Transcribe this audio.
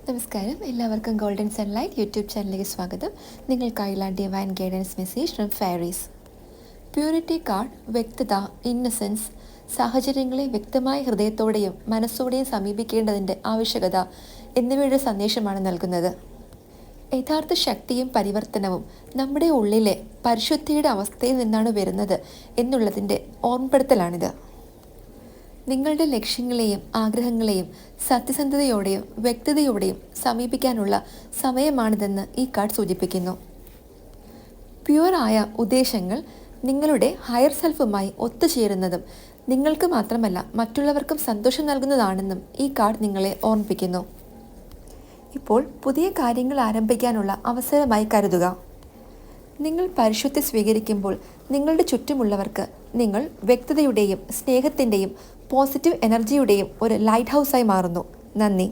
നമസ്കാരം, എല്ലാവർക്കും golden sunlight YouTube ചാനലിലേക്ക് സ്വാഗതം. നിങ്ങൾക്കായുള്ള divine guidance message from fairies. Purity card വ്യക്തത, ഇന്നസെൻസ്, സാഹചര്യങ്ങളെ വ്യക്തമായ ഹൃദയത്തോടെയും മനസ്സോടെയും സമീപിക്കേണ്ടതിൻ്റെ ആവശ്യകത എന്നിവയുടെ സന്ദേശമാണ് നൽകുന്നത്. യഥാർത്ഥ ശക്തിയും പരിവർത്തനവും നമ്മുടെ ഉള്ളിലെ പരിശുദ്ധിയുടെ അവസ്ഥയിൽ നിന്നാണ് വരുന്നത് എന്നുള്ളതിൻ്റെ ഓർമ്മപ്പെടുത്തലാണിത്. നിങ്ങളുടെ ലക്ഷ്യങ്ങളെയും ആഗ്രഹങ്ങളെയും സത്യസന്ധതയോടെയും വ്യക്തതയോടെയും സമീപിക്കാനുള്ള സമയമാണിതെന്ന് ഈ കാർഡ് സൂചിപ്പിക്കുന്നു. പ്യുവറായ ഉദ്ദേശങ്ങൾ നിങ്ങളുടെ ഹയർ സെൽഫുമായി ഒത്തുചേരുന്നതും നിങ്ങൾക്ക് മാത്രമല്ല മറ്റുള്ളവർക്കും സന്തോഷം നൽകുന്നതാണെന്നും ഈ കാർഡ് നിങ്ങളെ ഓർമ്മിപ്പിക്കുന്നു. ഇപ്പോൾ പുതിയ കാര്യങ്ങൾ ആരംഭിക്കാനുള്ള അവസരമായി കരുതുക. നിങ്ങൾ പരിശുദ്ധി സ്വീകരിക്കുമ്പോൾ നിങ്ങളുടെ ചുറ്റുമുള്ളവർക്ക് നിങ്ങൾ വ്യക്തതയുടെയും സ്നേഹത്തിൻ്റെയും പോസിറ്റീവ് എനർജിയുടെയും ഒരു ലൈറ്റ് ഹൗസായി മാറുന്നു. നന്ദി.